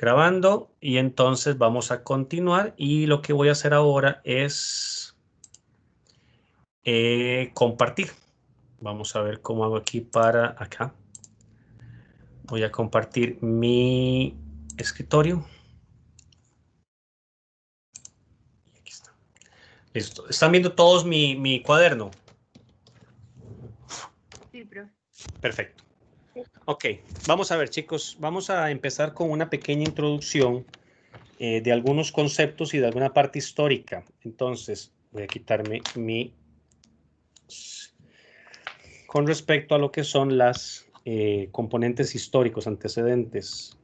grabando y entonces vamos a continuar y lo que voy a hacer ahora es compartir. Vamos a ver cómo hago aquí para acá. Voy a compartir mi escritorio. Aquí está. Listo. ¿Están viendo todos mi cuaderno? Sí, profe. Perfecto. Ok, vamos a ver, chicos. Vamos a empezar con una pequeña introducción de algunos conceptos y de alguna parte histórica. Entonces, voy a quitarme mi... Con respecto a lo que son las componentes históricos, antecedentes.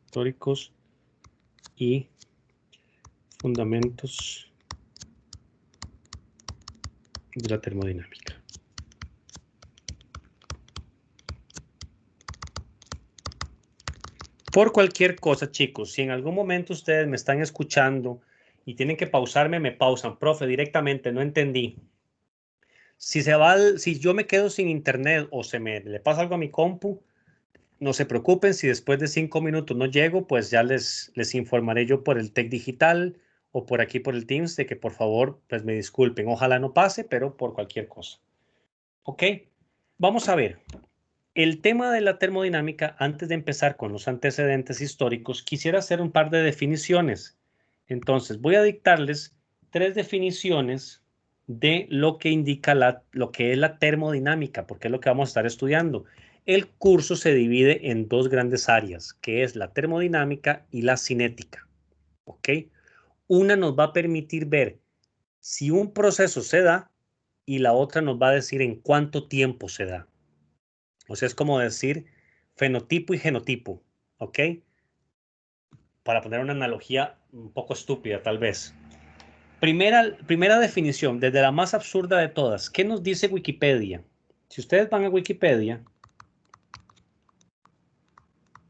Históricos y fundamentos de la termodinámica. Por cualquier cosa, chicos, si en algún momento ustedes me están escuchando y tienen que pausarme, me pausan. Profe, directamente, no entendí. Si yo me quedo sin internet o le pasa algo a mi compu, no se preocupen. Si después de 5 minutos no llego, pues ya les informaré yo por el TEC Digital o por aquí por el Teams de que por favor, pues me disculpen. Ojalá no pase, pero por cualquier cosa. ¿Ok? Vamos a ver. El tema de la termodinámica, antes de empezar con los antecedentes históricos, quisiera hacer un par de definiciones. Entonces, voy a dictarles 3 definiciones de lo que indica lo que es la termodinámica, porque es lo que vamos a estar estudiando. El curso se divide en 2 grandes áreas, que es la termodinámica y la cinética. ¿Ok? Una nos va a permitir ver si un proceso se da y la otra nos va a decir en cuánto tiempo se da. O sea, es como decir fenotipo y genotipo, ¿ok? Para poner una analogía un poco estúpida, tal vez. Primera definición, desde la más absurda de todas. ¿Qué nos dice Wikipedia? Si ustedes van a Wikipedia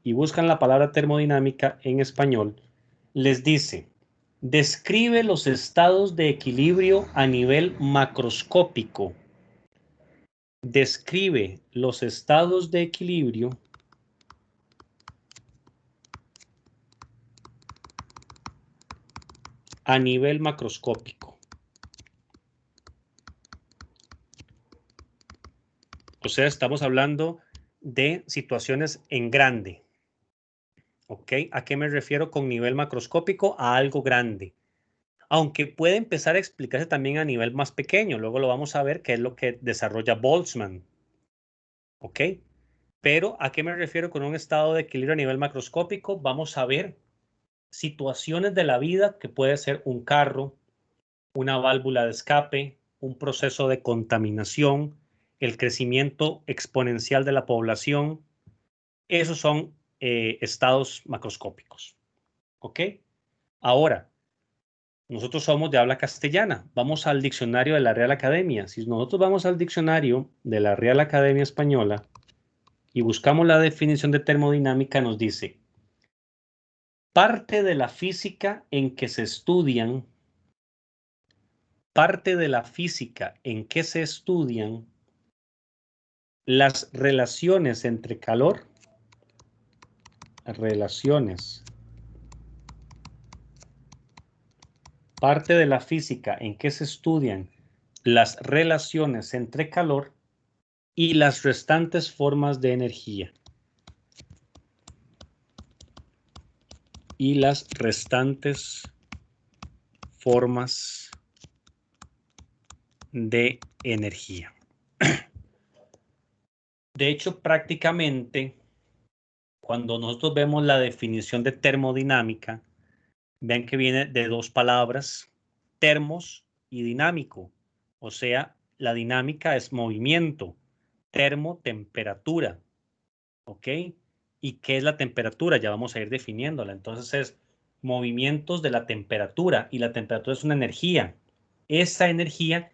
y buscan la palabra termodinámica en español, les dice, describe los estados de equilibrio a nivel macroscópico. Describe los estados de equilibrio a nivel macroscópico. O sea, estamos hablando de situaciones en grande. ¿Ok? ¿A qué me refiero con nivel macroscópico? A algo grande. Aunque puede empezar a explicarse también a nivel más pequeño. Luego lo vamos a ver qué es lo que desarrolla Boltzmann. ¿Ok? Pero ¿a qué me refiero con un estado de equilibrio a nivel macroscópico? Vamos a ver situaciones de la vida que puede ser un carro, una válvula de escape, un proceso de contaminación, el crecimiento exponencial de la población. Esos son estados macroscópicos. ¿Ok? Ahora, nosotros somos de habla castellana. Vamos al diccionario de la Real Academia. Si nosotros vamos al diccionario de la Real Academia Española y buscamos la definición de termodinámica, nos dice, parte de la física en que se estudian las relaciones entre calor, parte de la física en que se estudian las relaciones entre calor y las restantes formas de energía. Y las restantes formas de energía. De hecho, prácticamente, cuando nosotros vemos la definición de termodinámica, vean que viene de 2 palabras, termos y dinámico. O sea, la dinámica es movimiento, termo, temperatura. ¿Ok? ¿Y qué es la temperatura? Ya vamos a ir definiéndola. Entonces es movimientos de la temperatura y la temperatura es una energía. Esa energía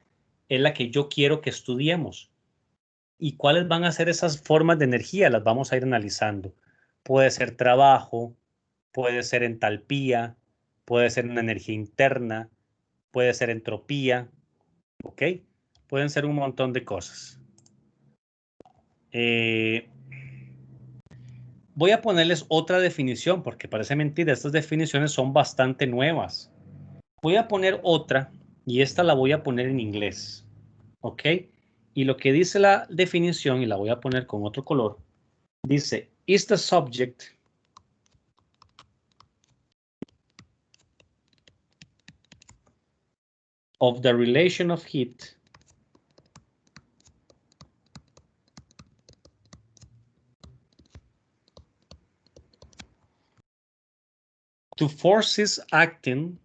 es la que yo quiero que estudiemos. ¿Y cuáles van a ser esas formas de energía? Las vamos a ir analizando. Puede ser trabajo, puede ser entalpía, puede ser una energía interna, puede ser entropía. ¿Ok? Pueden ser un montón de cosas. Voy a ponerles otra definición porque parece mentira. Estas definiciones son bastante nuevas. Voy a poner otra y esta la voy a poner en inglés. ¿Ok? Y lo que dice la definición, y la voy a poner con otro color, dice, is the subject of the relation of heat to forces acting.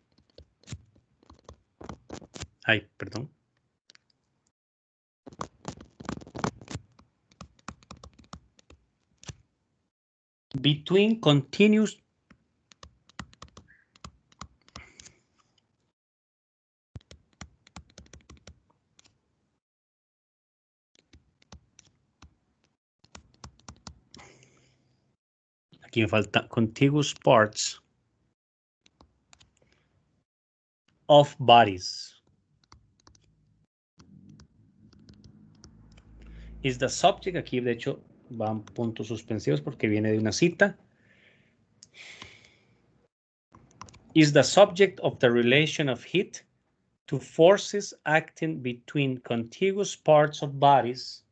Ay, perdón. Between continuous aquí me falta contiguous parts of bodies. Is the subject, aquí de hecho van puntos suspensivos porque viene de una cita. Is the subject of the relation of heat to forces acting between contiguous parts of bodies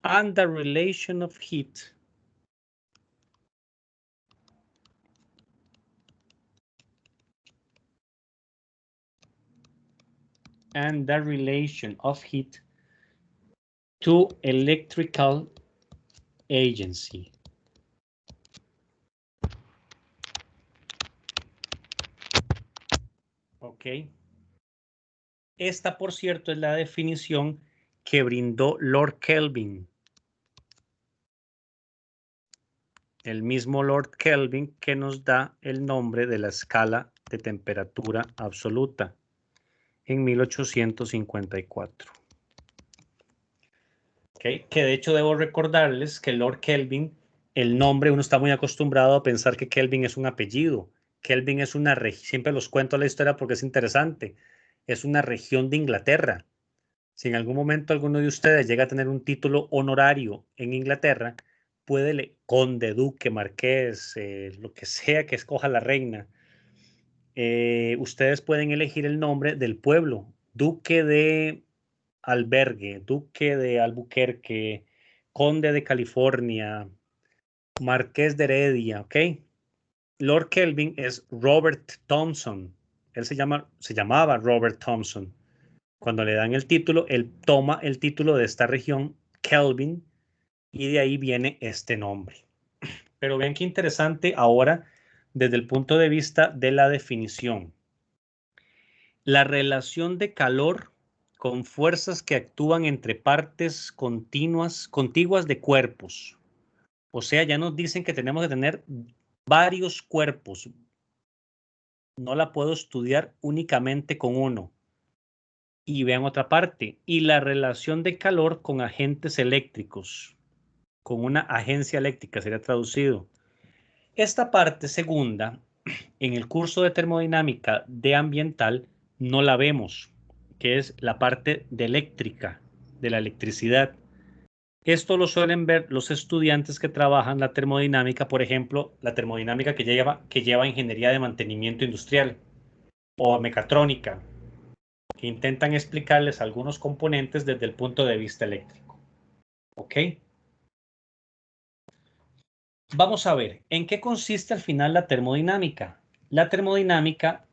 and the relation of heat to electrical agency. Ok. Esta, por cierto, es la definición que brindó Lord Kelvin. El mismo Lord Kelvin que nos da el nombre de la escala de temperatura absoluta en 1854. Okay. Que de hecho debo recordarles que Lord Kelvin, el nombre, uno está muy acostumbrado a pensar que Kelvin es un apellido. Kelvin es una región, siempre los cuento la historia porque es interesante, es una región de Inglaterra. Si en algún momento alguno de ustedes llega a tener un título honorario en Inglaterra, puede, conde, duque, marqués, lo que sea que escoja la reina, ustedes pueden elegir el nombre del pueblo, duque de Albergue, duque de Albuquerque, conde de California, marqués de Heredia, ¿ok? Lord Kelvin es Robert Thompson. Él se llamaba Robert Thompson. Cuando le dan el título, él toma el título de esta región, Kelvin, y de ahí viene este nombre. Pero vean qué interesante ahora desde el punto de vista de la definición. La relación de calor con fuerzas que actúan entre partes contiguas de cuerpos. O sea, ya nos dicen que tenemos que tener varios cuerpos. No la puedo estudiar únicamente con uno. Y vean otra parte. Y la relación de calor con agentes eléctricos. Con una agencia eléctrica sería traducido. Esta parte segunda, en el curso de termodinámica de ambiental, no la vemos, que es la parte de eléctrica, de la electricidad. Esto lo suelen ver los estudiantes que trabajan la termodinámica, por ejemplo, la termodinámica que lleva ingeniería de mantenimiento industrial o mecatrónica, que intentan explicarles algunos componentes desde el punto de vista eléctrico. ¿Ok? Vamos a ver, ¿en qué consiste al final la termodinámica? La termodinámica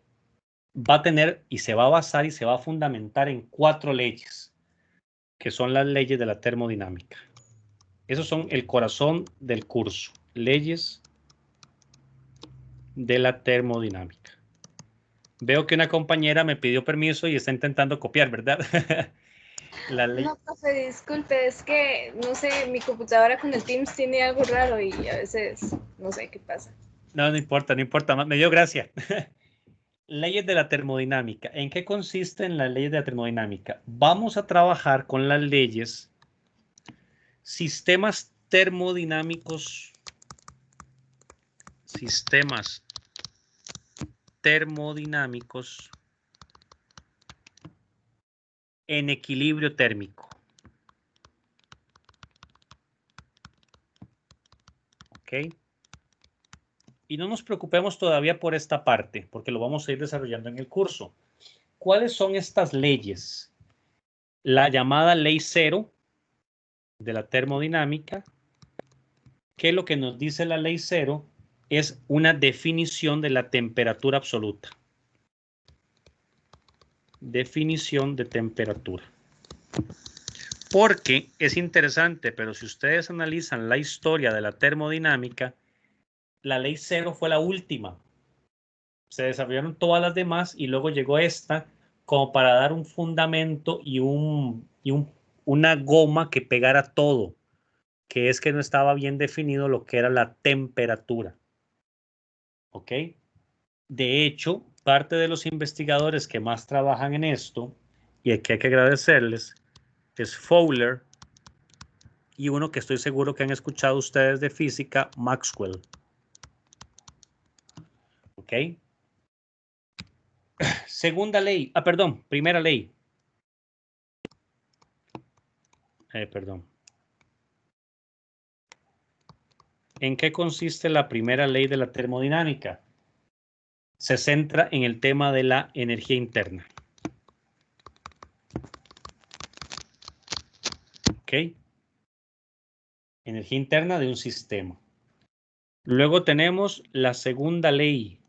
va a tener y se va a basar y se va a fundamentar en 4 leyes, que son las leyes de la termodinámica. Esos son el corazón del curso, leyes de la termodinámica. Veo que una compañera me pidió permiso y está intentando copiar, ¿verdad? La ley... No, profe, disculpe, es que, no sé, mi computadora con el Teams tiene algo raro y a veces no sé qué pasa. No, no importa, no importa, me dio gracia. Leyes de la termodinámica. ¿En qué consisten las leyes de la termodinámica? Vamos a trabajar con las leyes, sistemas termodinámicos en equilibrio térmico. ¿Ok? Y no nos preocupemos todavía por esta parte, porque lo vamos a ir desarrollando en el curso. ¿Cuáles son estas leyes? La llamada ley cero de la termodinámica, que lo que nos dice la ley cero es una definición de la temperatura absoluta. Definición de temperatura. Porque es interesante, pero si ustedes analizan la historia de la termodinámica, la ley cero fue la última. Se desarrollaron todas las demás y luego llegó esta como para dar un fundamento y una goma que pegara todo, que es que no estaba bien definido lo que era la temperatura. ¿Ok? De hecho, parte de los investigadores que más trabajan en esto, y aquí hay que agradecerles, es Fowler y uno que estoy seguro que han escuchado ustedes de física, Maxwell. ¿Ok? Segunda ley, perdón, primera ley. Perdón. ¿En qué consiste la primera ley de la termodinámica? Se centra en el tema de la energía interna. ¿Ok? Energía interna de un sistema. Luego tenemos la segunda ley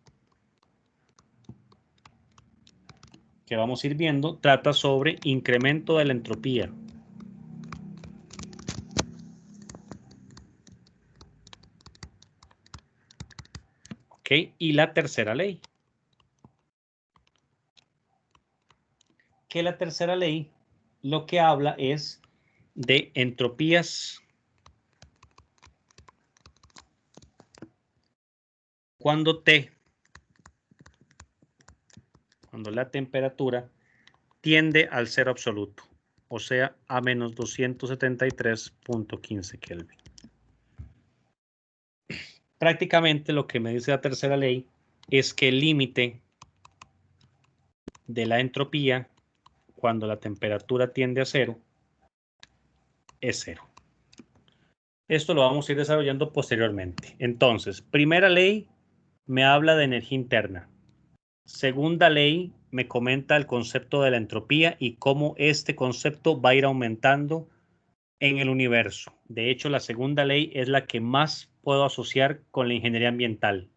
que vamos a ir viendo, trata sobre incremento de la entropía. ¿Ok? Y la tercera ley. Que la tercera ley lo que habla es de entropías cuando la temperatura tiende al cero absoluto, o sea, a menos 273.15 Kelvin. Prácticamente lo que me dice la tercera ley es que el límite de la entropía cuando la temperatura tiende a cero es cero. Esto lo vamos a ir desarrollando posteriormente. Entonces, primera ley me habla de energía interna. Segunda ley me comenta el concepto de la entropía y cómo este concepto va a ir aumentando en el universo. De hecho, la segunda ley es la que más puedo asociar con la ingeniería ambiental.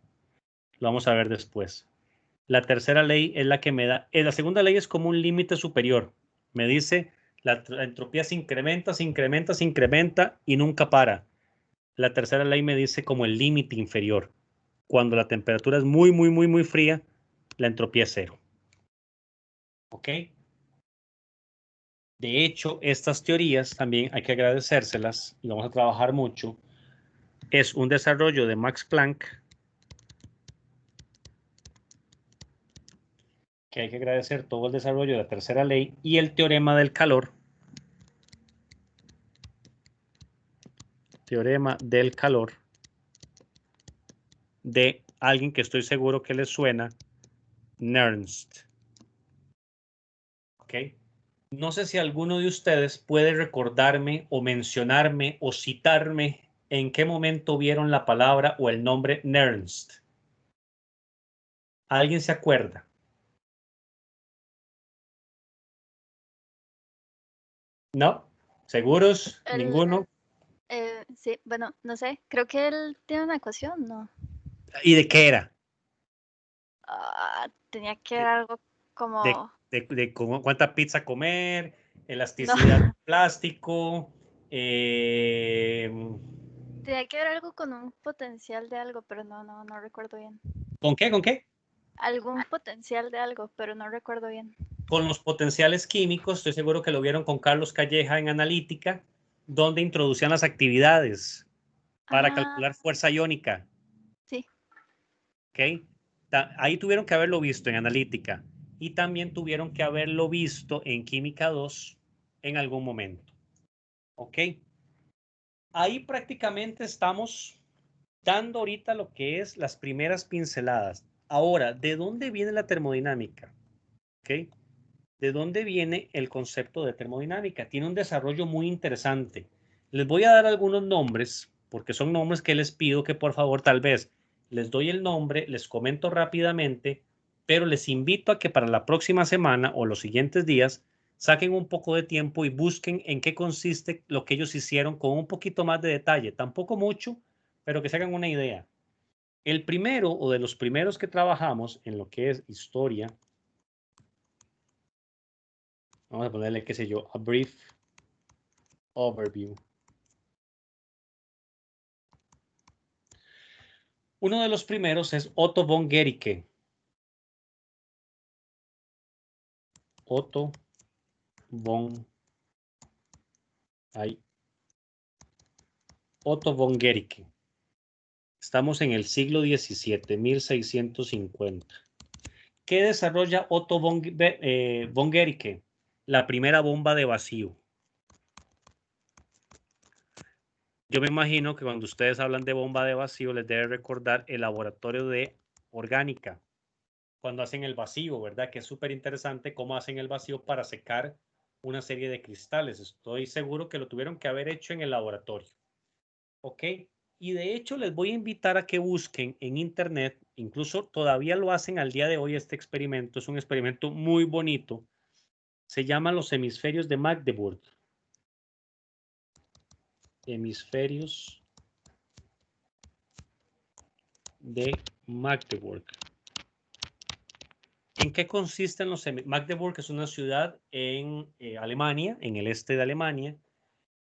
Lo vamos a ver después. La tercera ley es la que me da, la segunda ley es como un límite superior. Me dice, la entropía se incrementa, se incrementa, se incrementa y nunca para. La tercera ley me dice como el límite inferior. Cuando la temperatura es muy, muy, muy, muy fría, la entropía es cero. ¿Ok? De hecho, estas teorías también hay que agradecérselas y vamos a trabajar mucho. Es un desarrollo de Max Planck, que hay que agradecer todo el desarrollo de la tercera ley y el teorema del calor. Teorema del calor de alguien que estoy seguro que les suena, Nernst. ¿Ok? No sé si alguno de ustedes puede recordarme o mencionarme o citarme en qué momento vieron la palabra o el nombre Nernst. ¿Alguien se acuerda? ¿No? ¿Seguros? ¿Ninguno? Sí, bueno, no sé, creo que él tiene una ecuación, ¿no? ¿Y de qué era? Tenía que ver algo De, como... cuánta pizza comer, No, elasticidad del plástico, tenía que ver algo con un potencial de algo, pero no recuerdo bien. ¿con qué? ¿Con qué? Algún potencial de algo, pero no recuerdo bien. Con los potenciales químicos, estoy seguro que lo vieron con Carlos Calleja en analítica, donde introducían las actividades para Ah, calcular fuerza iónica. sí. ¿Ok? Ahí tuvieron que haberlo visto en analítica y también tuvieron que haberlo visto en química 2 en algún momento. ¿Ok? Ahí prácticamente estamos dando ahorita lo que es las primeras pinceladas. Ahora, ¿de dónde viene la termodinámica? ¿Ok? ¿De dónde viene el concepto de termodinámica? Tiene un desarrollo muy interesante. Les voy a dar algunos nombres, porque son nombres que les pido que por favor tal vez les doy el nombre, les comento rápidamente, pero les invito a que para la próxima semana o los siguientes días saquen un poco de tiempo y busquen en qué consiste lo que ellos hicieron con un poquito más de detalle. Tampoco mucho, pero que se hagan una idea. El primero o de los primeros que trabajamos en lo que es historia, vamos a ponerle, qué sé yo, a brief overview. Uno de los primeros es Otto von Guericke. Otto von Guericke. Estamos en el siglo XVII, 1650. ¿Qué desarrolla Otto von Guericke? La primera bomba de vacío. Yo me imagino que cuando ustedes hablan de bomba de vacío les debe recordar el laboratorio de orgánica, cuando hacen el vacío, ¿verdad? Que es súper interesante cómo hacen el vacío para secar una serie de cristales. Estoy seguro que lo tuvieron que haber hecho en el laboratorio. ¿Ok? Y de hecho les voy a invitar a que busquen en internet, incluso todavía lo hacen al día de hoy este experimento, es un experimento muy bonito, se llama los hemisferios de Magdeburg. Hemisferios de Magdeburg. ¿En qué consisten los hemisferios? Magdeburg es una ciudad en Alemania, en el este de Alemania.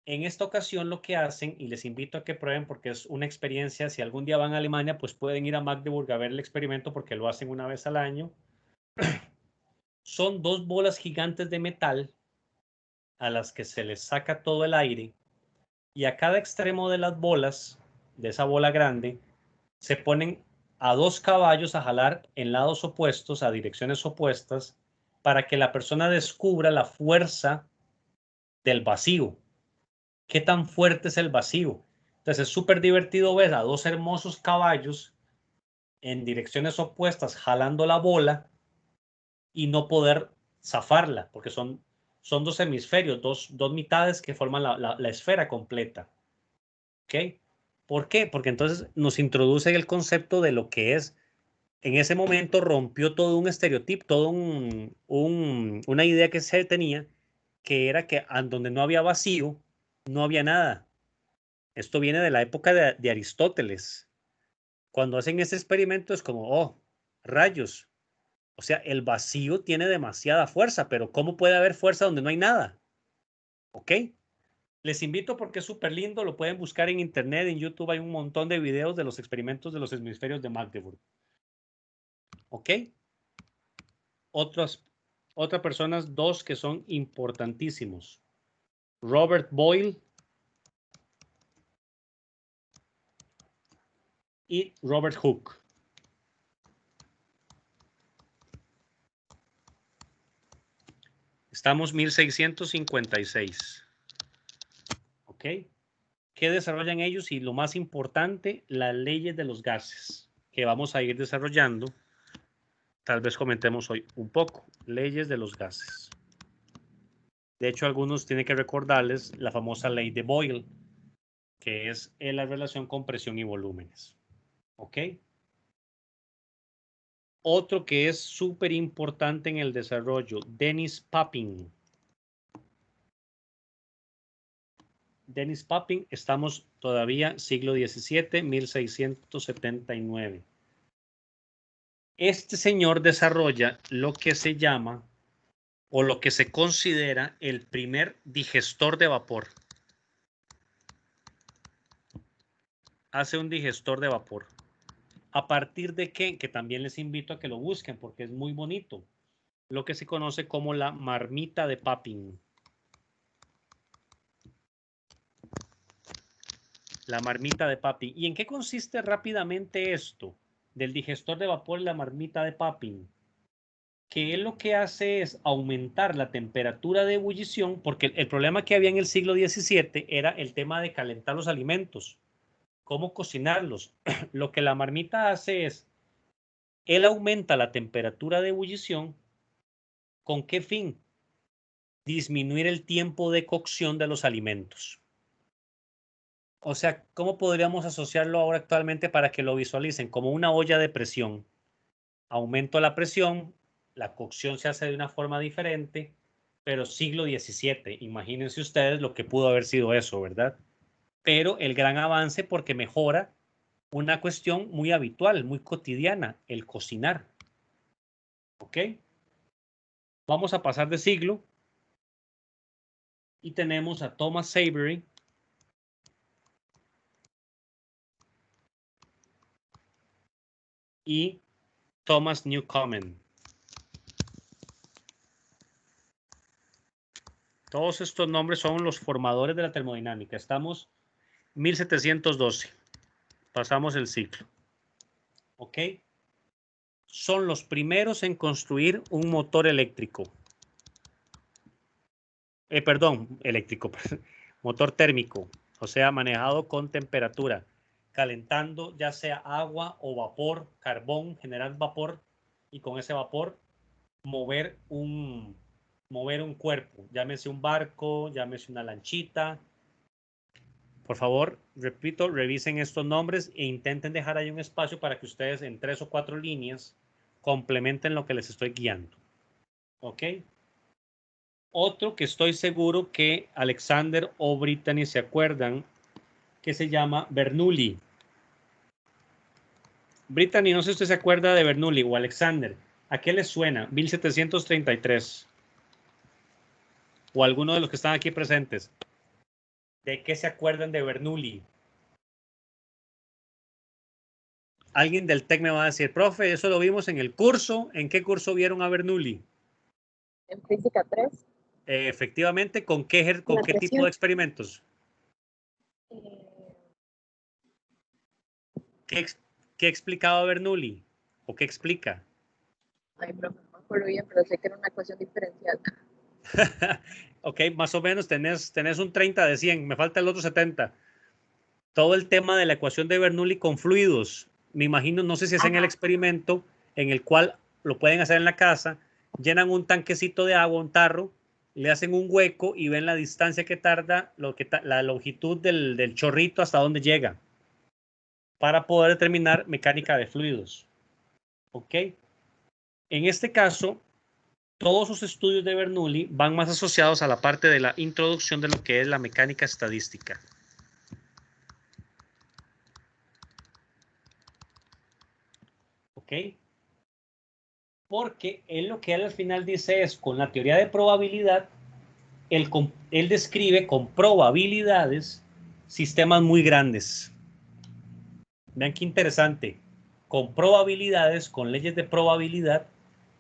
En esta ocasión lo que hacen, y les invito a que prueben porque es una experiencia, si algún día van a Alemania, pues pueden ir a Magdeburg a ver el experimento porque lo hacen una vez al año. Son dos bolas gigantes de metal a las que se les saca todo el aire y a cada extremo de las bolas, de esa bola grande, se ponen a dos caballos a jalar en lados opuestos, a direcciones opuestas, para que la persona descubra la fuerza del vacío. ¿Qué tan fuerte es el vacío? Entonces es súper divertido ver a dos hermosos caballos en direcciones opuestas jalando la bola y no poder zafarla, porque son dos hemisferios, dos mitades que forman la esfera completa. ¿Ok? ¿Por qué? Porque entonces nos introduce el concepto de lo que es, en ese momento rompió todo un estereotipo, todo una idea que se tenía, que era que donde no había vacío, no había nada. Esto viene de la época de Aristóteles. Cuando hacen ese experimento es como, oh, rayos. O sea, el vacío tiene demasiada fuerza, pero ¿cómo puede haber fuerza donde no hay nada? ¿Ok? Les invito porque es súper lindo, lo pueden buscar en internet, en YouTube hay un montón de videos de los experimentos de los hemisferios de Magdeburg. ¿Ok? Otras personas, dos que son importantísimos. Robert Boyle y Robert Hooke. Estamos 1656. ¿Ok? ¿Qué desarrollan ellos? Y lo más importante, las leyes de los gases, que vamos a ir desarrollando. Tal vez comentemos hoy un poco. Leyes de los gases. De hecho, algunos tienen que recordarles la famosa ley de Boyle, que es la relación con presión y volúmenes. ¿Ok? Otro que es súper importante en el desarrollo, Dennis Papin. Dennis Papin, estamos todavía siglo XVII, 1679. Este señor desarrolla lo que se llama o lo que se considera el primer digestor de vapor. Hace un digestor de vapor. ¿A partir de qué? Que también les invito a que lo busquen porque es muy bonito. Lo que se conoce como la marmita de Papin. La marmita de Papin. ¿Y en qué consiste rápidamente esto del digestor de vapor y la marmita de Papin? Que él lo que hace es aumentar la temperatura de ebullición, porque el problema que había en el siglo XVII era el tema de calentar los alimentos, cómo cocinarlos. Lo que la marmita hace es, él aumenta la temperatura de ebullición ¿Con qué fin? Disminuir el tiempo de cocción de los alimentos. O sea, ¿cómo podríamos asociarlo ahora actualmente para que lo visualicen? Como una olla de presión. Aumento la presión, la cocción se hace de una forma diferente, pero siglo XVII. Imagínense ustedes lo que pudo haber sido eso, ¿verdad? Pero el gran avance porque mejora una cuestión muy habitual, muy cotidiana, el cocinar. ¿Ok? Vamos a pasar de siglo y tenemos a Thomas Savery y Thomas Newcomen. Todos estos nombres son los formadores de la termodinámica. Estamos 1712. Pasamos el ciclo. ¿Ok? Son los primeros en construir un motor eléctrico. Eléctrico. Motor térmico. O sea, manejado con temperatura. Calentando ya sea agua o vapor, carbón, generar vapor y con ese vapor mover un cuerpo. Llámese un barco, llámese una lanchita. Por favor, repito, revisen estos nombres e intenten dejar ahí un espacio para que ustedes en 3 o 4 líneas complementen lo que les estoy guiando. ¿Ok? Otro que estoy seguro que Alexander o Brittany se acuerdan, que se llama Bernoulli. Brittany, no sé si usted se acuerda de Bernoulli o Alexander. ¿A qué les suena? 1733. O alguno de los que están aquí presentes. ¿De qué se acuerdan de Bernoulli? Alguien del TEC me va a decir, profe, eso lo vimos en el curso. ¿En qué curso vieron a Bernoulli? En física 3. Efectivamente, ¿con qué tipo de experimentos? ¿Qué explicaba Bernoulli? ¿O qué explica? Ay, profe, no me acuerdo bien, pero sé que era una ecuación diferencial. Ok, más o menos tenés un 30 de 100, me falta el otro 70. Todo el tema de la ecuación de Bernoulli con fluidos. Me imagino, no sé si hacen el experimento en el cual lo pueden hacer en la casa, llenan un tanquecito de agua, un tarro, le hacen un hueco y ven la distancia que tarda, la longitud del chorrito hasta dónde llega, para poder determinar mecánica de fluidos. ¿Ok? En este caso, todos sus estudios de Bernoulli van más asociados a la parte de la introducción de lo que es la mecánica estadística. ¿Ok? Porque él lo que él al final dice es, con la teoría de probabilidad, él describe con probabilidades sistemas muy grandes. Vean qué interesante. Con probabilidades, con leyes de probabilidad,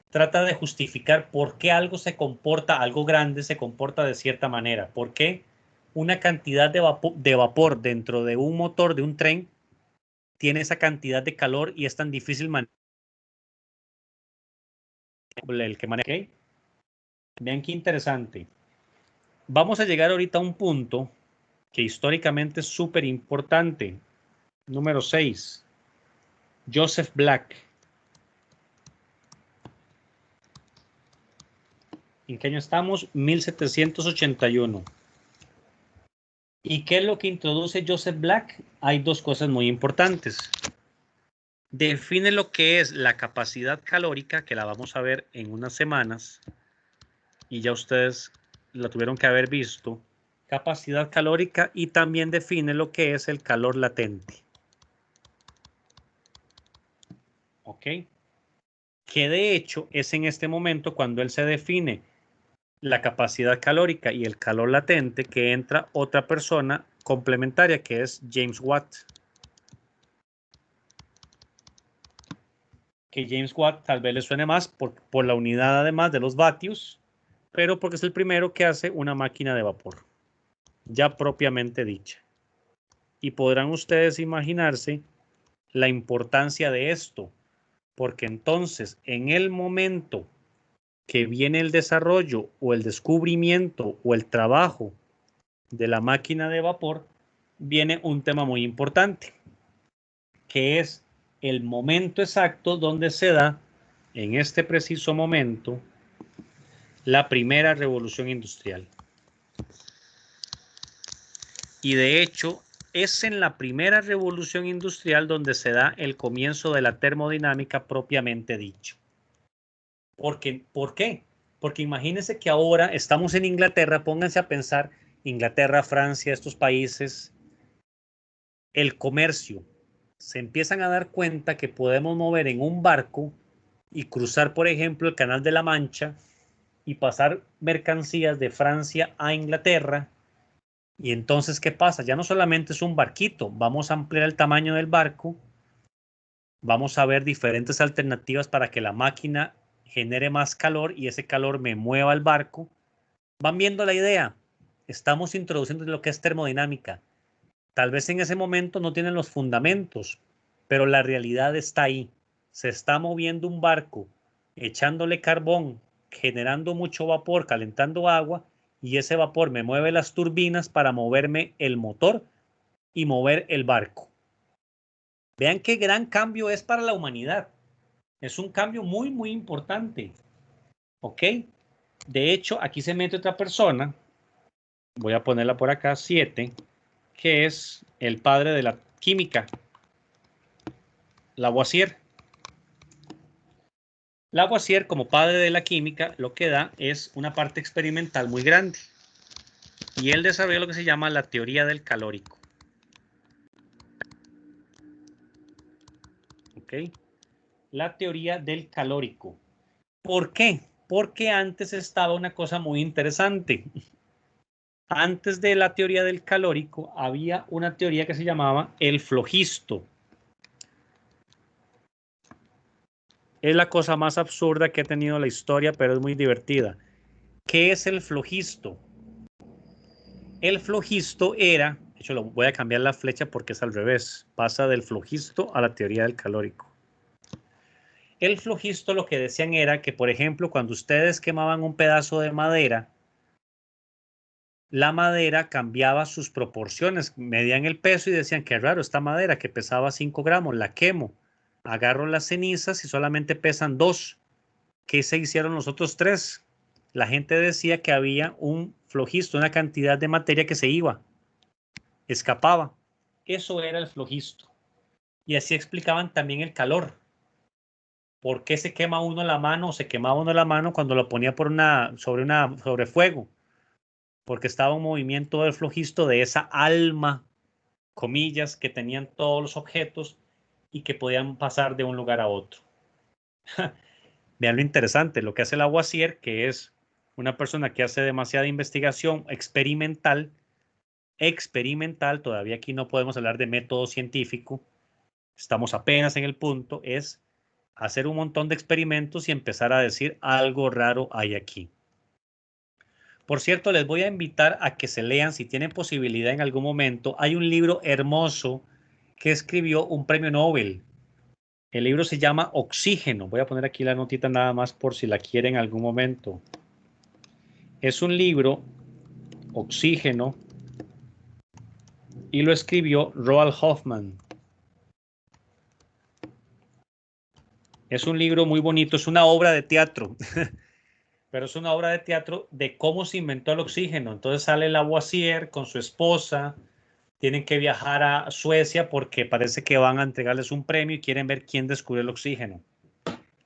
trata de justificar por qué algo algo grande se comporta de cierta manera. ¿Por qué una cantidad de vapor dentro de un motor de un tren tiene esa cantidad de calor y es tan difícil manejar el que maneja? ¿Okay? Vean qué interesante. Vamos a llegar ahorita a un punto que históricamente es súper importante. Número 6. Joseph Black. ¿En qué año estamos? 1781. ¿Y qué es lo que introduce Joseph Black? Hay dos cosas muy importantes. Define lo que es la capacidad calórica, que la vamos a ver en unas semanas, y ya ustedes la tuvieron que haber visto. Capacidad calórica, y también define lo que es el calor latente. ¿Ok? Que de hecho es en este momento cuando él se define la capacidad calórica y el calor latente que entra otra persona complementaria que es James Watt. Que James Watt tal vez le suene más por la unidad además de los vatios, pero porque es el primero que hace una máquina de vapor, ya propiamente dicha. Y podrán ustedes imaginarse la importancia de esto, porque entonces en el momento que viene el desarrollo o el descubrimiento o el trabajo de la máquina de vapor, viene un tema muy importante, que es el momento exacto donde se da, en este preciso momento, la primera revolución industrial. Y de hecho, es en la primera revolución industrial donde se da el comienzo de la termodinámica propiamente dicho. ¿Por qué? Porque imagínense que ahora estamos en Inglaterra, pónganse a pensar, Inglaterra, Francia, estos países, el comercio, se empiezan a dar cuenta que podemos mover en un barco y cruzar, por ejemplo, el Canal de la Mancha y pasar mercancías de Francia a Inglaterra. Y entonces, ¿qué pasa? Ya no solamente es un barquito, vamos a ampliar el tamaño del barco, vamos a ver diferentes alternativas para que la máquina genere más calor y ese calor me mueva el barco. ¿Van viendo la idea? Estamos introduciendo lo que es termodinámica. Tal vez en ese momento no tienen los fundamentos, pero la realidad está ahí. Se está moviendo un barco, echándole carbón, generando mucho vapor, calentando agua, y ese vapor me mueve las turbinas para moverme el motor y mover el barco. Vean qué gran cambio es para la humanidad. Es un cambio muy, muy importante. ¿Ok? De hecho, aquí se mete otra persona. Voy a ponerla por acá, 7, que es el padre de la química, Lavoisier. Lavoisier, como padre de la química, lo que da es una parte experimental muy grande. Y él desarrolló lo que se llama la teoría del calórico. ¿Ok? La teoría del calórico. ¿Por qué? Porque antes estaba una cosa muy interesante. Antes de la teoría del calórico había una teoría que se llamaba el flogisto. Es la cosa más absurda que ha tenido la historia, pero es muy divertida. ¿Qué es el flogisto? El flogisto era, de hecho, voy a cambiar la flecha porque es al revés. Pasa del flogisto a la teoría del calórico. El flogisto lo que decían era que, por ejemplo, cuando ustedes quemaban un pedazo de madera, la madera cambiaba sus proporciones, medían el peso y decían, qué raro, esta madera que pesaba 5 gramos, la quemo, agarro las cenizas y solamente pesan 2. ¿Qué se hicieron los otros 3? La gente decía que había un flogisto, una cantidad de materia que se iba, escapaba. Eso era el flogisto. Y así explicaban también el calor. ¿Por qué se quema uno la mano o se quemaba uno la mano cuando lo ponía sobre fuego? Porque estaba un movimiento del flogisto de esa alma, comillas, que tenían todos los objetos y que podían pasar de un lugar a otro. Vean lo interesante, lo que hace Lavoisier, que es una persona que hace demasiada investigación experimental, todavía aquí no podemos hablar de método científico, estamos apenas en el punto, es hacer un montón de experimentos y empezar a decir algo raro hay aquí. Por cierto, les voy a invitar a que se lean, si tienen posibilidad en algún momento, hay un libro hermoso que escribió un premio Nobel. El libro se llama Oxígeno. Voy a poner aquí la notita nada más por si la quieren en algún momento. Es un libro, Oxígeno, y lo escribió Roald Hoffman. Es un libro muy bonito, es una obra de teatro, pero es una obra de teatro de cómo se inventó el oxígeno. Entonces sale Lavoisier con su esposa, tienen que viajar a Suecia porque parece que van a entregarles un premio y quieren ver quién descubrió el oxígeno.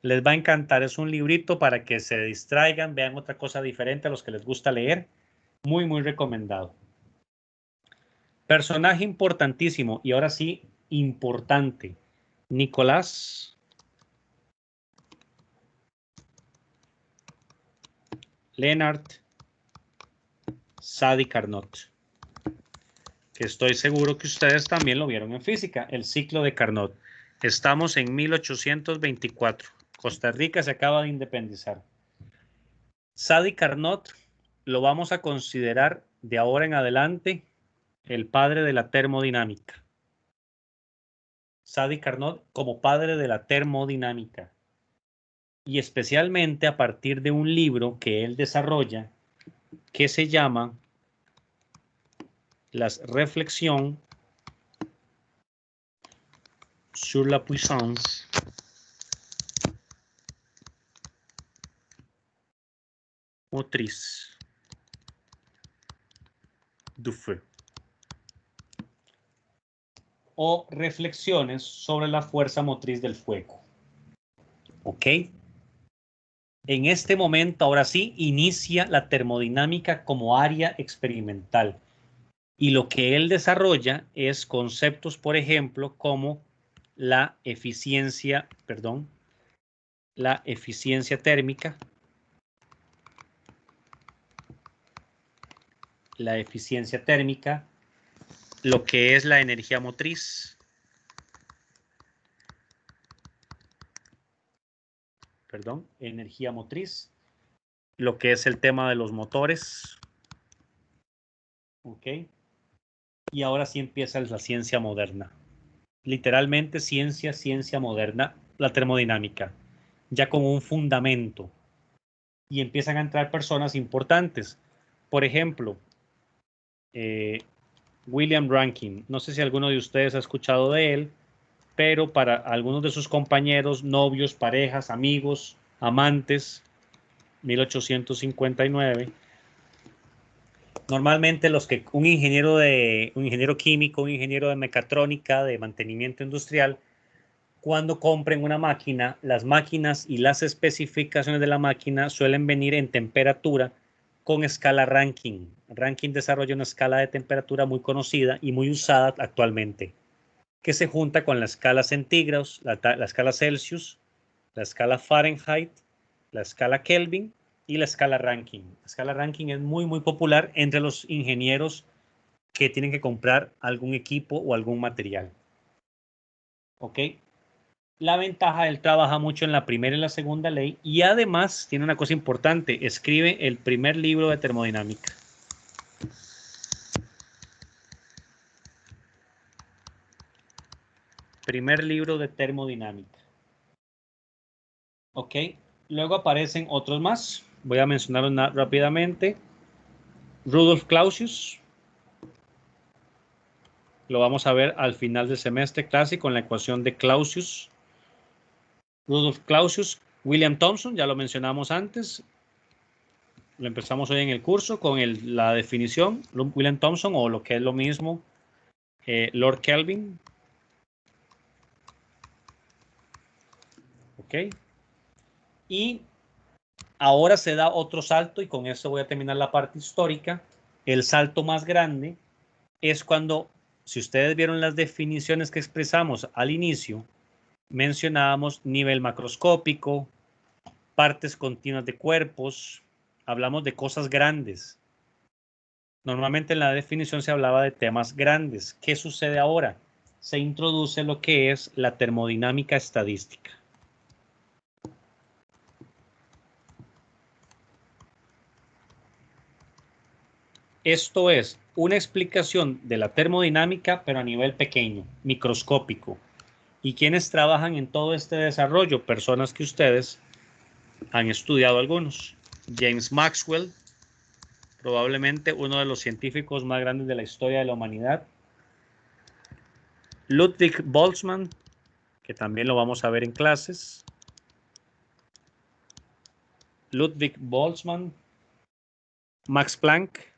Les va a encantar, es un librito para que se distraigan, vean otra cosa diferente a los que les gusta leer. Muy, muy recomendado. Personaje importantísimo y ahora sí, importante. Nicolás Leonard Sadi Carnot, que estoy seguro que ustedes también lo vieron en física, el ciclo de Carnot. Estamos en 1824. Costa Rica se acaba de independizar. Sadi Carnot lo vamos a considerar de ahora en adelante el padre de la termodinámica. Sadi Carnot como padre de la termodinámica. Y especialmente a partir de un libro que él desarrolla que se llama Las Réflexions sur la puissance motriz du feu. O reflexiones sobre la fuerza motriz del fuego. ¿Ok? En este momento, ahora sí, inicia la termodinámica como área experimental. Y lo que él desarrolla es conceptos, por ejemplo, como la eficiencia térmica, lo que es la energía motriz, lo que es el tema de los motores, ¿ok? Y ahora sí empieza la ciencia moderna. Literalmente ciencia moderna, la termodinámica, ya con un fundamento. Y empiezan a entrar personas importantes. Por ejemplo, William Rankine. No sé si alguno de ustedes ha escuchado de él, pero para algunos de sus compañeros, novios, parejas, amigos, amantes, 1859. Normalmente un ingeniero químico, un ingeniero de mecatrónica, de mantenimiento industrial, cuando compren una máquina, las máquinas y las especificaciones de la máquina suelen venir en temperatura con escala Rankine. Rankine desarrolla una escala de temperatura muy conocida y muy usada actualmente, que se junta con la escala centígrados, la escala Celsius, la escala Fahrenheit, la escala Kelvin y la escala Rankine. La escala Rankine es muy, muy popular entre los ingenieros que tienen que comprar algún equipo o algún material. ¿Ok? La ventaja, él trabaja mucho en la primera y la segunda ley y además tiene una cosa importante, escribe el primer libro de termodinámica. Primer libro de termodinámica. Ok, luego aparecen otros más. Voy a mencionarlos rápidamente. Rudolf Clausius. Lo vamos a ver al final del semestre clase con la ecuación de Clausius. Rudolf Clausius. William Thomson, ya lo mencionamos antes. Lo empezamos hoy en el curso con la definición. William Thomson, o lo que es lo mismo, Lord Kelvin. Ok. Y ahora se da otro salto, y con eso voy a terminar la parte histórica. El salto más grande es cuando, si ustedes vieron las definiciones que expresamos al inicio, mencionábamos nivel macroscópico, partes continuas de cuerpos, hablamos de cosas grandes. Normalmente en la definición se hablaba de temas grandes. ¿Qué sucede ahora? Se introduce lo que es la termodinámica estadística. Esto es una explicación de la termodinámica, pero a nivel pequeño, microscópico. ¿Y quiénes trabajan en todo este desarrollo? Personas que ustedes han estudiado algunos. James Maxwell, probablemente uno de los científicos más grandes de la historia de la humanidad. Ludwig Boltzmann, que también lo vamos a ver en clases. Ludwig Boltzmann. Max Planck.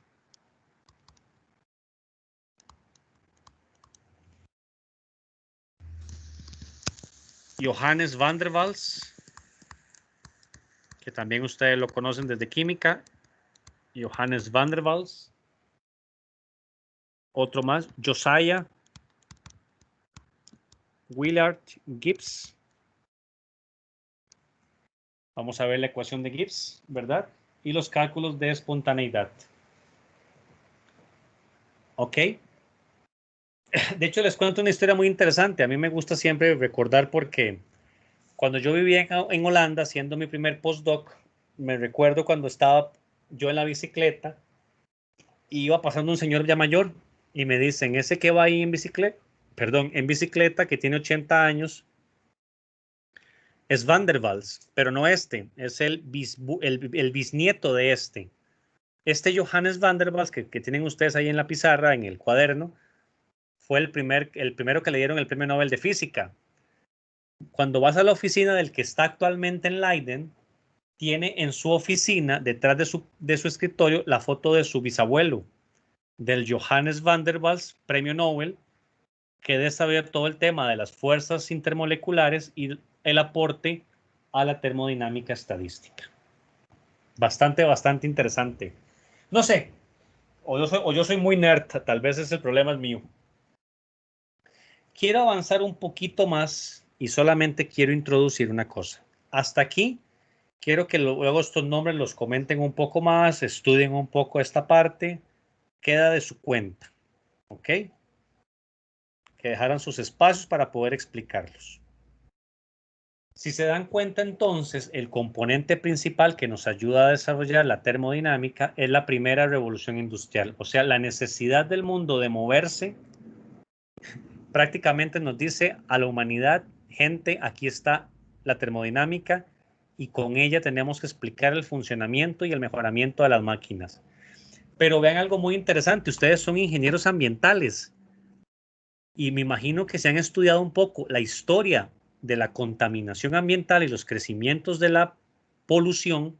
Johannes van der Waals, que también ustedes lo conocen desde química. Johannes van der Waals. Otro más, Josiah Willard Gibbs. Vamos a ver la ecuación de Gibbs, ¿verdad? Y los cálculos de espontaneidad. ¿Ok? De hecho, les cuento una historia muy interesante. A mí me gusta siempre recordar porque cuando yo vivía en Holanda haciendo mi primer postdoc, me recuerdo cuando estaba yo en la bicicleta y iba pasando un señor ya mayor y me dicen, ese que va ahí en bicicleta, que tiene 80 años, es Van der Waals, pero no este, es el bisnieto de este. Este Johannes van der Waals que tienen ustedes ahí en la pizarra, en el cuaderno, fue el primero que le dieron el premio Nobel de Física. Cuando vas a la oficina del que está actualmente en Leiden, tiene en su oficina, detrás de su escritorio, la foto de su bisabuelo, del Johannes van der Waals, premio Nobel, que desarrolló todo el tema de las fuerzas intermoleculares y el aporte a la termodinámica estadística. Bastante interesante. No sé, o yo soy muy nerd, tal vez es el problema es mío. Quiero avanzar un poquito más y solamente quiero introducir una cosa. Hasta aquí, quiero que luego estos nombres los comenten un poco más, estudien un poco esta parte, queda de su cuenta, ¿ok? Que dejaran sus espacios para poder explicarlos. Si se dan cuenta, entonces, el componente principal que nos ayuda a desarrollar la termodinámica es la primera revolución industrial, o sea, la necesidad del mundo de moverse. Prácticamente nos dice a la humanidad, gente, aquí está la termodinámica y con ella tenemos que explicar el funcionamiento y el mejoramiento de las máquinas. Pero vean algo muy interesante, ustedes son ingenieros ambientales y me imagino que se han estudiado un poco la historia de la contaminación ambiental y los crecimientos de la polución,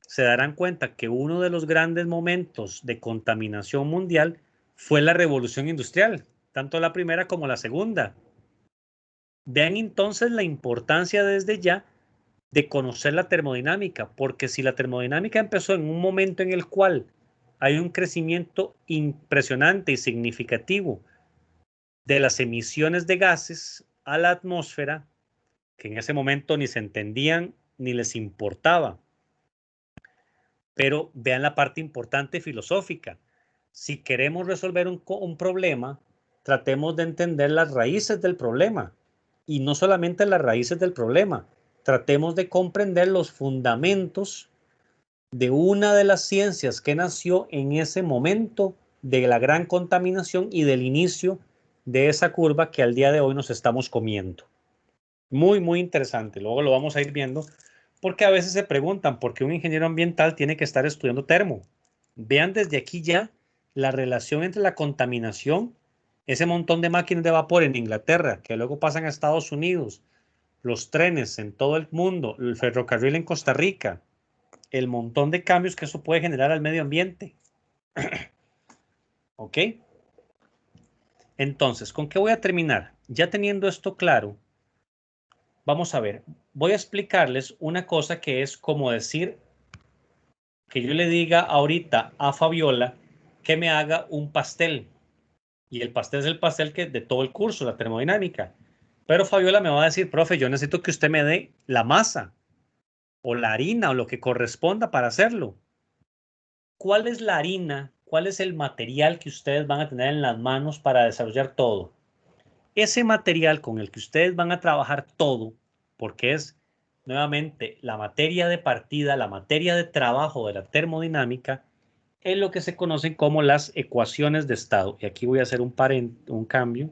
se darán cuenta que uno de los grandes momentos de contaminación mundial fue la revolución industrial, tanto la primera como la segunda. Vean entonces la importancia desde ya de conocer la termodinámica, porque si la termodinámica empezó en un momento en el cual hay un crecimiento impresionante y significativo de las emisiones de gases a la atmósfera, que en ese momento ni se entendían ni les importaba. Pero vean la parte importante filosófica. Si queremos resolver un problema, tratemos de entender las raíces del problema. Y no solamente las raíces del problema, tratemos de comprender los fundamentos de una de las ciencias que nació en ese momento de la gran contaminación y del inicio de esa curva que al día de hoy nos estamos comiendo. Muy interesante. Luego lo vamos a ir viendo, porque a veces se preguntan por qué un ingeniero ambiental tiene que estar estudiando termo. Vean desde aquí ya la relación entre la contaminación, ese montón de máquinas de vapor en Inglaterra, que luego pasan a Estados Unidos, los trenes en todo el mundo, el ferrocarril en Costa Rica, el montón de cambios que eso puede generar al medio ambiente. ¿Ok? Entonces, ¿con qué voy a terminar? Ya teniendo esto claro, vamos a ver, voy a explicarles una cosa que es como decir que yo le diga ahorita a Fabiola que me haga un pastel. Y el pastel es el pastel que de todo el curso, la termodinámica. Pero Fabiola me va a decir, profe, yo necesito que usted me dé la masa o la harina o lo que corresponda para hacerlo. ¿Cuál es la harina? ¿Cuál es el material que ustedes van a tener en las manos para desarrollar todo? Ese material con el que ustedes van a trabajar todo, porque es nuevamente la materia de partida, la materia de trabajo de la termodinámica, es lo que se conocen como las ecuaciones de estado. Y aquí voy a hacer un cambio.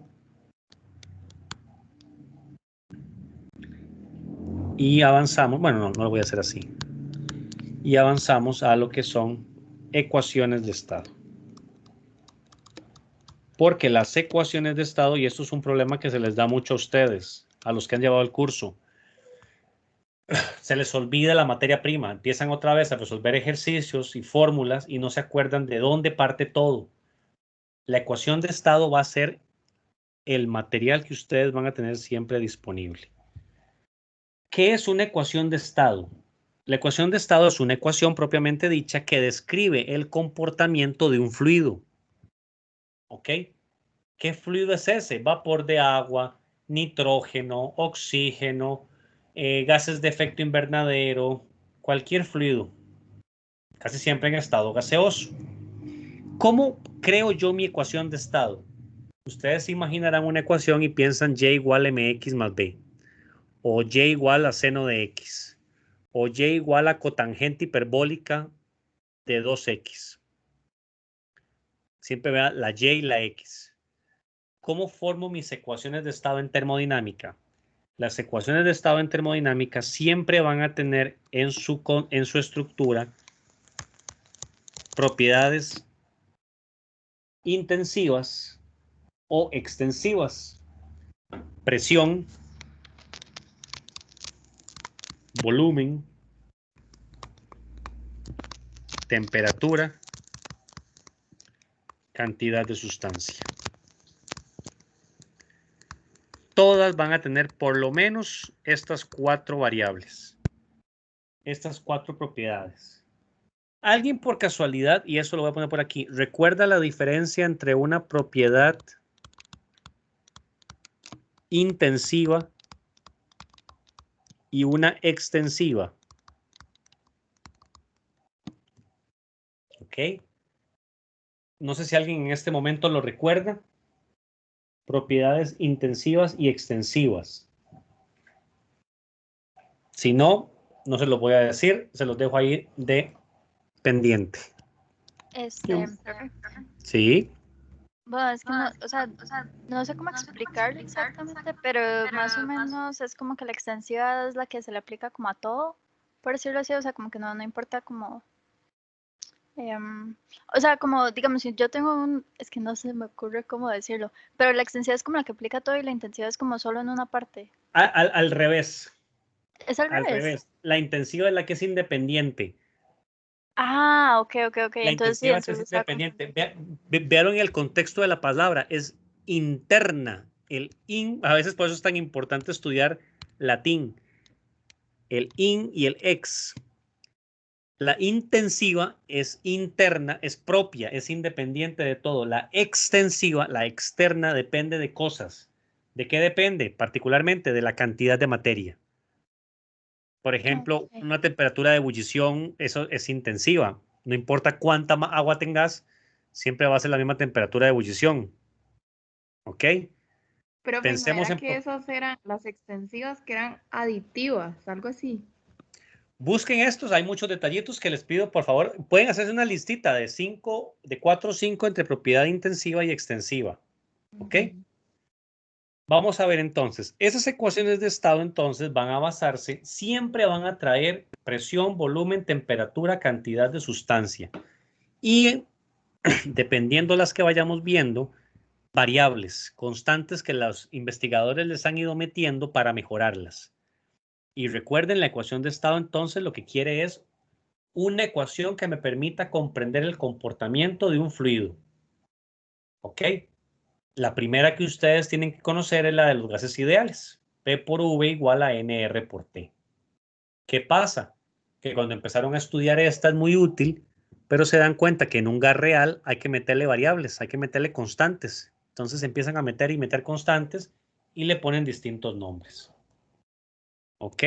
Y avanzamos, bueno, no lo voy a hacer así. Y avanzamos a lo que son ecuaciones de estado. Porque las ecuaciones de estado, y esto es un problema que se les da mucho a ustedes, a los que han llevado el curso, se les olvida la materia prima, empiezan otra vez a resolver ejercicios y fórmulas y no se acuerdan de dónde parte todo. La ecuación de estado va a ser el material que ustedes van a tener siempre disponible. ¿Qué es una ecuación de estado? La ecuación de estado es una ecuación propiamente dicha que describe el comportamiento de un fluido. ¿Ok? ¿Qué fluido es ese? Vapor de agua, nitrógeno, oxígeno, gases de efecto invernadero, cualquier fluido, casi siempre en estado gaseoso. ¿Cómo creo yo mi ecuación de estado? Ustedes se imaginarán una ecuación y piensan y igual a mx más b, o y igual a seno de x, o y igual a cotangente hiperbólica de 2x. Siempre vean la y y la x. ¿Cómo formo mis ecuaciones de estado en termodinámica? Las ecuaciones de estado en termodinámica siempre van a tener en su estructura propiedades intensivas o extensivas. Presión, volumen, temperatura, cantidad de sustancia. Todas van a tener por lo menos estas 4 variables, estas 4 propiedades. ¿Alguien por casualidad, y eso lo voy a poner por aquí, recuerda la diferencia entre una propiedad intensiva y una extensiva? ¿Ok? No sé si alguien en este momento lo recuerda. Propiedades intensivas y extensivas. Si no, no se los voy a decir, se los dejo ahí de pendiente. Profe, Sí. bueno, es que no, o sea, no sé cómo explicarlo exactamente, pero más o menos es como que la extensiva es la que se le aplica como a todo, por decirlo así, o sea, como que no importa como, o sea, como, digamos, si yo tengo es que no se me ocurre cómo decirlo, pero la extensiva es como la que aplica todo y la intensiva es como solo en una parte. Al revés. ¿Es al Al revés? revés. La intensiva es la que es independiente. Ah, ok, La entonces sí, intensiva es entonces estaba independiente. Vean el contexto de la palabra. Es interna. A veces por eso es tan importante estudiar latín. El in y el ex. La intensiva es interna, es propia, es independiente de todo. La extensiva, la externa, depende de cosas. ¿De qué depende? Particularmente de la cantidad de materia. Por ejemplo, Ok. una temperatura de ebullición, eso es intensiva. No importa cuánta agua tengas, siempre va a ser la misma temperatura de ebullición. ¿Ok? Profe, ¿no Pensemos era en... que esas eran las extensivas que eran aditivas, algo así? Busquen estos, hay muchos detallitos que les pido, por favor. Pueden hacerse una listita de 4 o 5 entre propiedad intensiva y extensiva. ¿Ok? Vamos a ver entonces, esas ecuaciones de estado entonces van a basarse, siempre van a traer presión, volumen, temperatura, cantidad de sustancia. Y dependiendo las que vayamos viendo, variables, constantes que los investigadores les han ido metiendo para mejorarlas. Y recuerden, la ecuación de estado entonces lo que quiere es una ecuación que me permita comprender el comportamiento de un fluido. ¿Ok? La primera que ustedes tienen que conocer es la de los gases ideales. P por V igual a NR por T. ¿Qué pasa? Que cuando empezaron a estudiar esta es muy útil, pero se dan cuenta que en un gas real hay que meterle variables, hay que meterle constantes. Entonces empiezan a meter y meter constantes y le ponen distintos nombres. ¿Ok?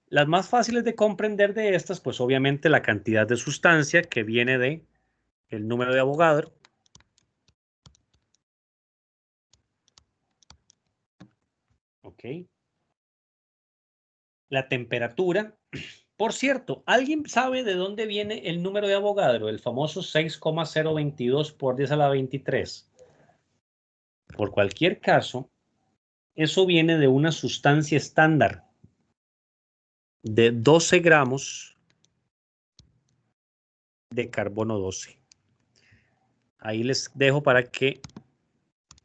Las más fáciles de comprender de estas, pues obviamente la cantidad de sustancia que viene de el número de Avogadro. ¿Ok? La temperatura. Por cierto, ¿alguien sabe de dónde viene el número de Avogadro? El famoso 6,022 por 10 a la 23. Por cualquier caso, eso viene de una sustancia estándar de 12 gramos de carbono 12. Ahí les dejo para que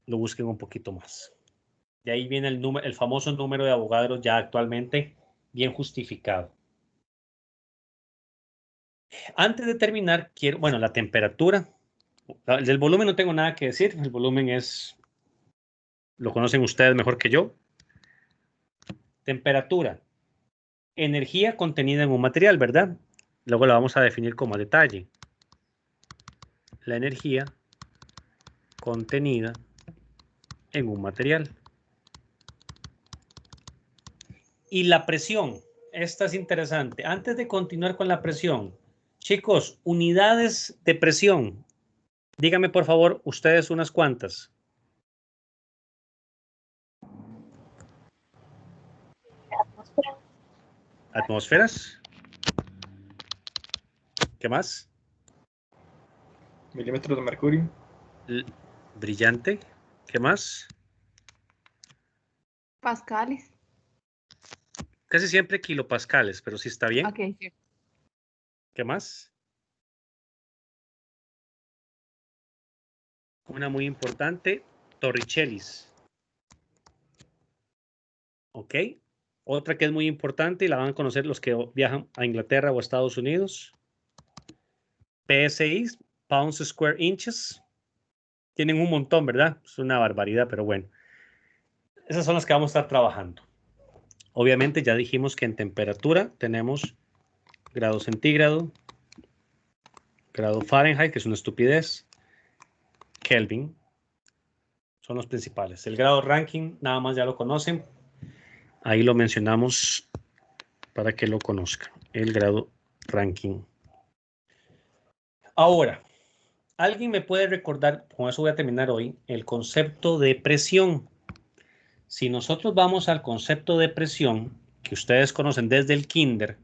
lo busquen un poquito más. De ahí viene el famoso número de Avogadro ya actualmente bien justificado. Antes de terminar, bueno, la temperatura. Del volumen no tengo nada que decir. El volumen lo conocen ustedes mejor que yo. Temperatura. Energía contenida en un material, ¿verdad? Luego la vamos a definir como a detalle. La energía contenida en un material. Y la presión. Esta es interesante. Antes de continuar con la presión, chicos, unidades de presión. Díganme, por favor, ustedes unas cuantas. Atmósferas. ¿Qué más? Milímetros de mercurio. Brillante. ¿Qué más? Pascales. Casi siempre kilopascales, pero sí está bien. Ok, sí. ¿Qué más? Una muy importante, torricellis. ¿Ok? Otra que es muy importante y la van a conocer los que viajan a Inglaterra o a Estados Unidos. PSI, pounds square inches. Tienen un montón, ¿verdad? Es una barbaridad, pero bueno. Esas son las que vamos a estar trabajando. Obviamente ya dijimos que en temperatura tenemos grado centígrado, grado Fahrenheit, que es una estupidez, Kelvin, son los principales. El grado Rankine, nada más ya lo conocen. Ahí lo mencionamos para que lo conozcan. El grado Rankine. Ahora, ¿alguien me puede recordar, con eso voy a terminar hoy, el concepto de presión? Si nosotros vamos al concepto de presión, que ustedes conocen desde el kinder,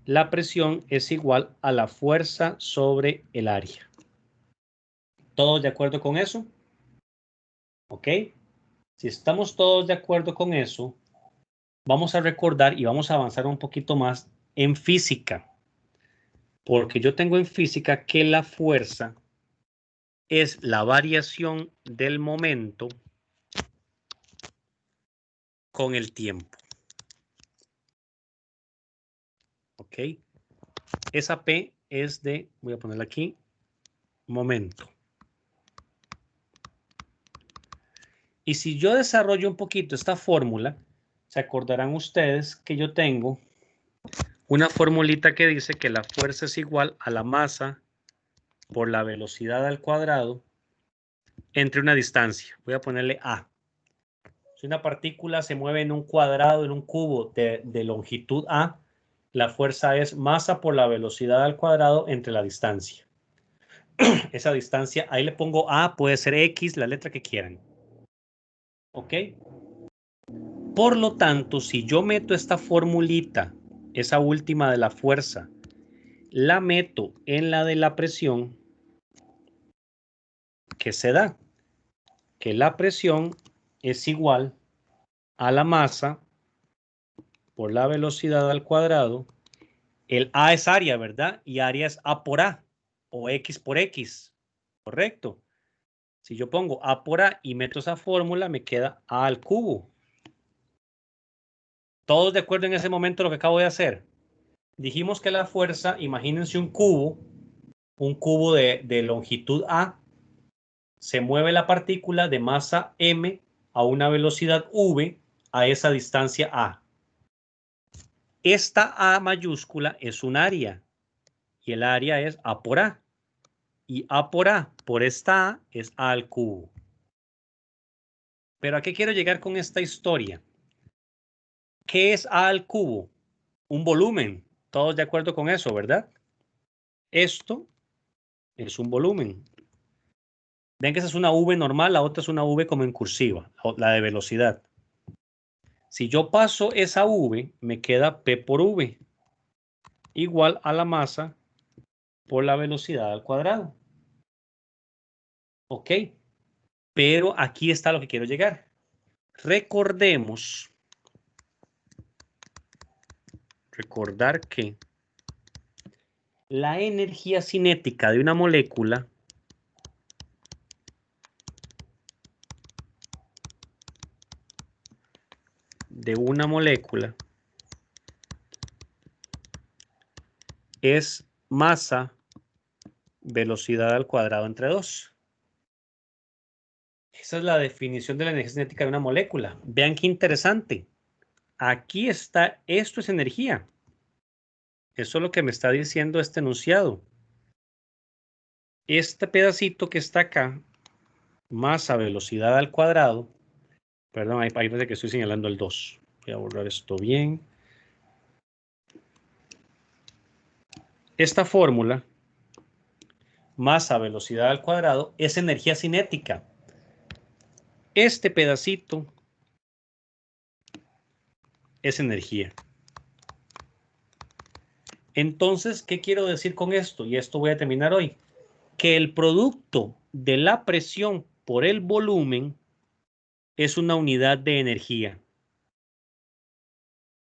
la presión es igual a la fuerza sobre el área. ¿Todos de acuerdo con eso? ¿Ok? Si estamos todos de acuerdo con eso, vamos a recordar y vamos a avanzar un poquito más en física. Porque yo tengo en física que la fuerza es la variación del momento con el tiempo. ¿Ok? Esa P es de, voy a ponerla aquí, momento. Y si yo desarrollo un poquito esta fórmula, se acordarán ustedes que yo tengo una formulita que dice que la fuerza es igual a la masa por la velocidad al cuadrado entre una distancia. Voy a ponerle A. Si una partícula se mueve en un cuadrado, en un cubo de longitud A, la fuerza es masa por la velocidad al cuadrado entre la distancia. Esa distancia, ahí le pongo A, puede ser X, la letra que quieran. ¿Ok? Por lo tanto, si yo meto esta formulita, esa última de la fuerza, la meto en la de la presión, ¿qué se da? Que la presión es igual a la masa por la velocidad al cuadrado. El A es área, ¿verdad? Y área es A por A o X por X, ¿correcto? Si yo pongo A por A y meto esa fórmula, me queda A al cubo. ¿Todos de acuerdo en ese momento lo que acabo de hacer? Dijimos que la fuerza, imagínense un cubo de longitud A, se mueve la partícula de masa M a una velocidad V a esa distancia A. Esta A mayúscula es un área y el área es A por A. Y A por esta A es A al cubo. Pero ¿a qué quiero llegar con esta historia? ¿Qué es A al cubo? Un volumen. Todos de acuerdo con eso, ¿verdad? Esto es un volumen. Ven que esa es una V normal, la otra es una V como en cursiva, la de velocidad. Si yo paso esa V, me queda P por V, igual a la masa por la velocidad al cuadrado. ¿Ok? Pero aquí está lo que quiero llegar. Recordar que la energía cinética de una molécula es masa velocidad al cuadrado entre 2. Esa es la definición de la energía cinética de una molécula. Vean qué interesante. Aquí está, esto es energía. Eso es lo que me está diciendo este enunciado. Este pedacito que está acá, masa velocidad al cuadrado, perdón, ahí parece que estoy señalando el 2. Voy a borrar esto bien. Esta fórmula, masa velocidad al cuadrado, es energía cinética. Este pedacito es energía. Entonces, ¿qué quiero decir con esto? Y esto voy a terminar hoy. Que el producto de la presión por el volumen es una unidad de energía.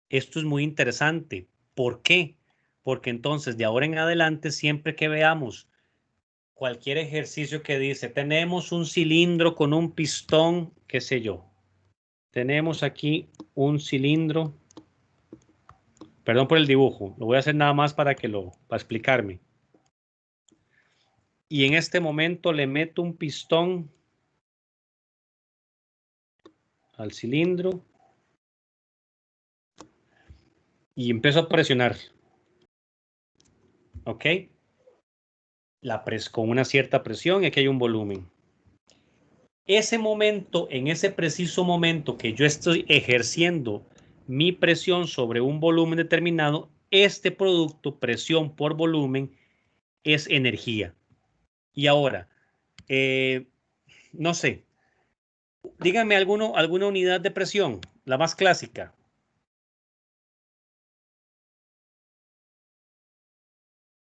Esto es muy interesante. ¿Por qué? Porque entonces de ahora en adelante, siempre que veamos cualquier ejercicio que dice, tenemos un cilindro con un pistón, qué sé yo. Tenemos aquí un cilindro. Perdón por el dibujo. Lo voy a hacer nada más para explicarme. y en este momento le meto un pistón al cilindro y empiezo a presionar. ¿Ok? Con una cierta presión y aquí hay un volumen. Ese momento, en ese preciso momento que yo estoy ejerciendo mi presión sobre un volumen determinado, este producto, presión por volumen, es energía. Y ahora, no sé, díganme alguna unidad de presión, la más clásica.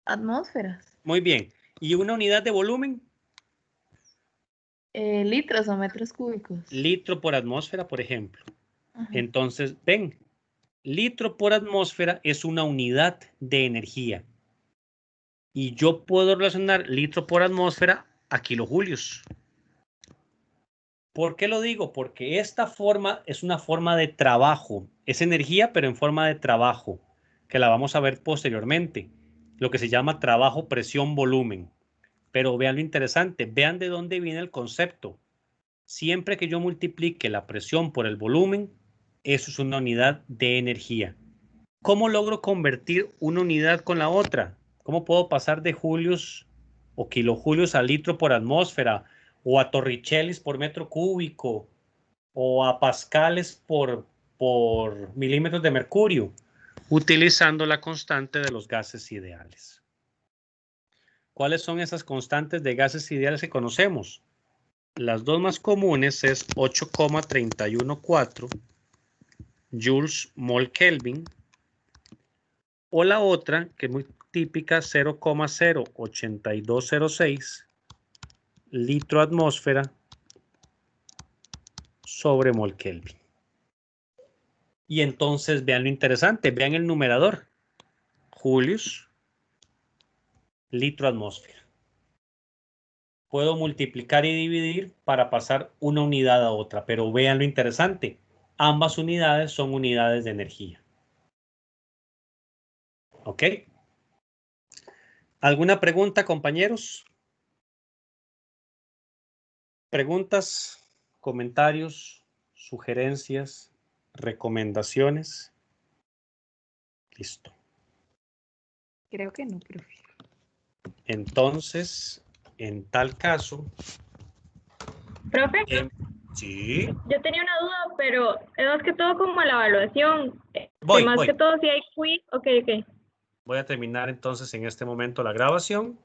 Atmósferas. Muy bien. ¿Y una unidad de volumen? Litros o metros cúbicos. Litro por atmósfera, por ejemplo. Ajá. Entonces, ven, litro por atmósfera es una unidad de energía. Y yo puedo relacionar litro por atmósfera a kilojulios. ¿Por qué lo digo? Porque esta forma es una forma de trabajo. Es energía, pero en forma de trabajo, que la vamos a ver posteriormente. Lo que se llama trabajo, presión, volumen. Pero vean lo interesante, vean de dónde viene el concepto. Siempre que yo multiplique la presión por el volumen, eso es una unidad de energía. ¿Cómo logro convertir una unidad con la otra? ¿Cómo puedo pasar de julios o kilojulios a litro por atmósfera o a torricellis por metro cúbico o a pascales por milímetros de mercurio? Utilizando la constante de los gases ideales. ¿Cuáles son esas constantes de gases ideales que conocemos? Las dos más comunes es 8,314 joules mol Kelvin, o la otra, que es muy típica, 0,08206 litro atmósfera sobre mol Kelvin. Y entonces vean lo interesante, vean el numerador. Julius, litro atmósfera. Puedo multiplicar y dividir para pasar una unidad a otra, pero vean lo interesante. Ambas unidades son unidades de energía. ¿Ok? ¿Alguna pregunta, compañeros? ¿Preguntas, comentarios, sugerencias, recomendaciones? Listo. Creo que no, profe. Entonces, en tal caso... Profe, sí. yo tenía una duda, pero es más que todo como la evaluación. Voy. Que todo si hay quiz. Ok. Voy a terminar entonces en este momento la grabación.